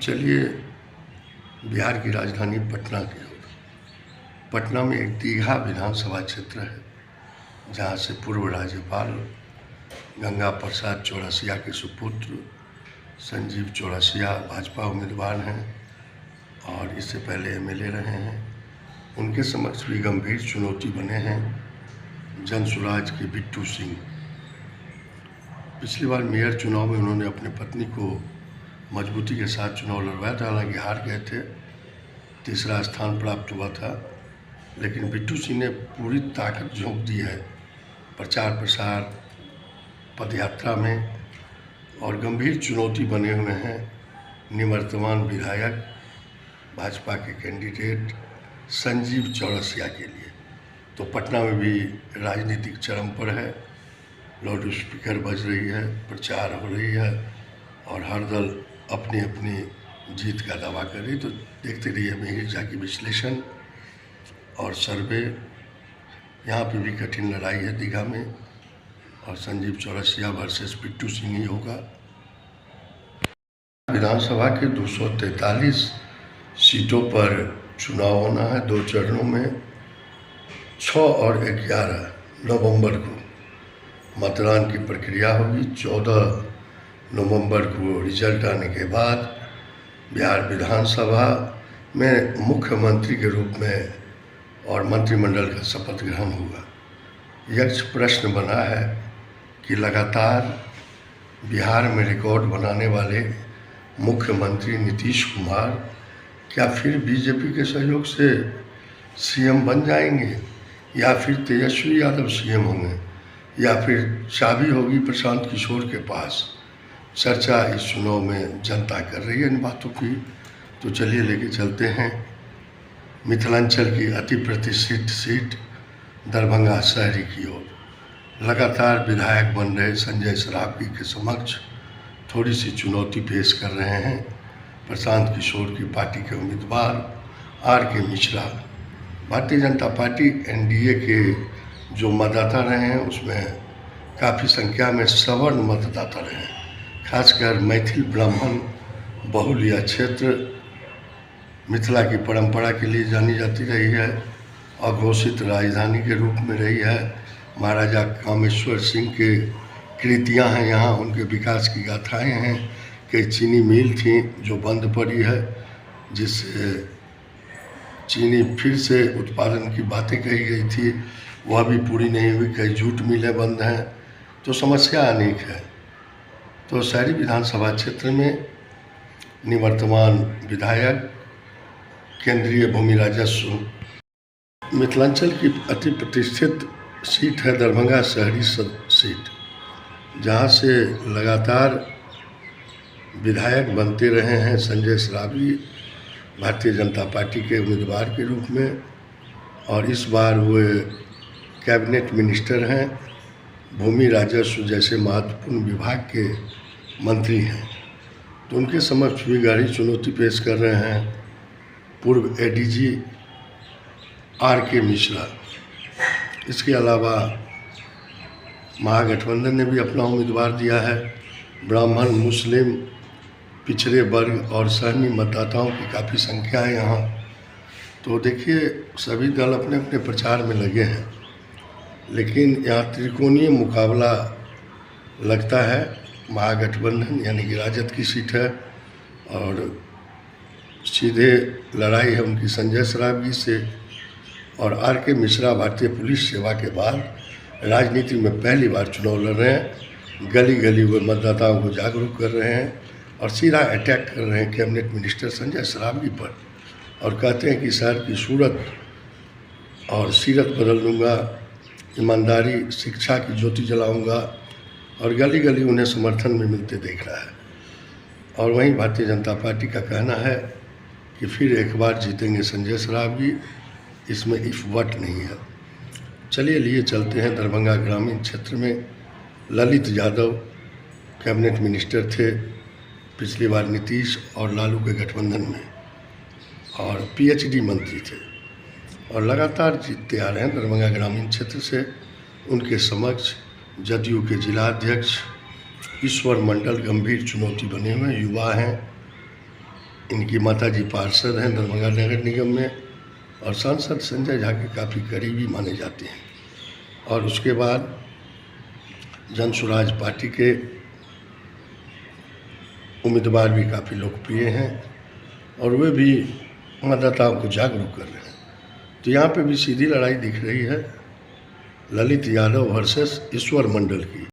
चलिए बिहार की राजधानी पटना की ओर। पटना में एक दीघा विधानसभा क्षेत्र है जहाँ से पूर्व राज्यपाल गंगा प्रसाद चौरसिया के सुपुत्र संजीव चौरसिया भाजपा उम्मीदवार हैं और इससे पहले एमएलए रहे हैं। उनके समक्ष भी गंभीर चुनौती बने हैं जनसुराज के बिट्टू सिंह। पिछली बार मेयर चुनाव में उन्होंने अपनी पत्नी को मजबूती के साथ चुनाव लड़वाया था, हालांकि हार गए थे, तीसरा स्थान प्राप्त हुआ था। लेकिन बिट्टू सिंह ने पूरी ताकत झोंक दी है प्रचार प्रसार पदयात्रा में और गंभीर चुनौती बने हुए हैं निवर्तमान विधायक भाजपा के कैंडिडेट संजीव चौरसिया के लिए। तो पटना में भी राजनीतिक चरम पर है, लाउड स्पीकर बज रही है, प्रचार हो रही है और हर दल अपनी अपनी जीत का दावा कर रही। तो देखते रहिए मिहिर झा की विश्लेषण और सर्वे। यहाँ पे भी कठिन लड़ाई है दीघा में और संजीव चौरसिया वर्सेस बिट्टू सिंह ही होगा। विधानसभा के 243 सीटों पर चुनाव होना है 2 चरणों में। 6 और 11 नवंबर को मतदान की प्रक्रिया होगी। 14 नवंबर को रिजल्ट आने के बाद बिहार विधानसभा में मुख्यमंत्री के रूप में और मंत्रिमंडल का शपथ ग्रहण होगा। यक्ष प्रश्न बना है कि लगातार बिहार में रिकॉर्ड बनाने वाले मुख्यमंत्री नीतीश कुमार क्या फिर बीजेपी के सहयोग से सीएम बन जाएंगे या फिर तेजस्वी यादव सीएम होंगे या फिर चाबी होगी प्रशांत किशोर के पास। चर्चा इस चुनाव में जनता कर रही है इन बातों की। तो चलिए लेके चलते हैं मिथिलांचल की अति प्रतिष्ठित सीट दरभंगा शहरी की ओर। लगातार विधायक बन रहे संजय सरावगी के समक्ष थोड़ी सी चुनौती पेश कर रहे हैं प्रशांत किशोर की पार्टी के उम्मीदवार R K. Mishra. Bharatiya Janata party NDA के जो मतदाता रहे हैं उसमें काफ़ी संख्या में सवर्ण मतदाता रहे हैं, खासकर मैथिल ब्राह्मण बहुल यह क्षेत्र मिथिला की परंपरा के लिए जानी जाती रही है, अघोषित राजधानी के रूप में रही है। महाराजा कामेश्वर सिंह के कृतियाँ हैं यहाँ, उनके विकास की गाथाएँ हैं। कई चीनी मिल थी जो बंद पड़ी है, जिससे चीनी फिर से उत्पादन की बातें कही गई थी, वह भी पूरी नहीं हुई। कई जूट मिलें बंद हैं, तो समस्या अनेक है। तो शहरी विधानसभा क्षेत्र में निवर्तमान विधायक केंद्रीय भूमि राजस्व मिथिलांचल की अति प्रतिष्ठित सीट है दरभंगा शहरी सीट, जहां से लगातार विधायक बनते रहे हैं संजय सरावगी भारतीय जनता पार्टी के उम्मीदवार के रूप में और इस बार वे कैबिनेट मिनिस्टर हैं, भूमि राजस्व जैसे महत्वपूर्ण विभाग के मंत्री हैं। तो उनके समक्ष भी गहरी चुनौती पेश कर रहे हैं पूर्व एडीजी आर.के. मिश्रा। इसके अलावा महागठबंधन ने भी अपना उम्मीदवार दिया है। ब्राह्मण, मुस्लिम, पिछड़े वर्ग और सहनी मतदाताओं की काफ़ी संख्या है यहाँ। तो देखिए सभी दल अपने अपने प्रचार में लगे हैं, लेकिन यहाँ त्रिकोणीय मुकाबला लगता है। महागठबंधन यानी कि राजद की सीट है और सीधे लड़ाई है उनकी संजय सरावगी से। और आर.के. मिश्रा भारतीय पुलिस सेवा के बाद राजनीति में पहली बार चुनाव लड़ रहे हैं। गली गली वो मतदाताओं को जागरूक कर रहे हैं और सीधा अटैक कर रहे हैं कैबिनेट मिनिस्टर संजय सरावगी पर और कहते हैं कि शहर की सूरत और सीरत बदल दूंगा, ईमानदारी शिक्षा की ज्योति जलाऊंगा और गली गली उन्हें समर्थन में मिलते देख रहा है। और वहीं भारतीय जनता पार्टी का कहना है कि फिर एक बार जीतेंगे संजय सरावगी, इसमें इफ वट नहीं है। चलिए लिए चलते हैं दरभंगा ग्रामीण क्षेत्र में। ललित यादव कैबिनेट मिनिस्टर थे पिछली बार नीतीश और लालू के गठबंधन में और पीएचडी मंत्री थे और लगातार जीतते आ रहे हैं दरभंगा ग्रामीण क्षेत्र से। उनके समक्ष जदयू के जिलाध्यक्ष ईश्वर मंडल गंभीर चुनौती बने हुए युवा हैं इनकी माताजी पार्षद हैं दरभंगा नगर निगम में और सांसद संजय झा के काफ़ी करीबी माने जाते हैं। और उसके बाद जन सुराज पार्टी के उम्मीदवार भी काफ़ी लोकप्रिय हैं और वे भी मतदाताओं को जागरूक कर रहे हैं। तो यहाँ पे भी सीधी लड़ाई दिख रही है ललित यादव वर्सेस ईश्वर मंडल की।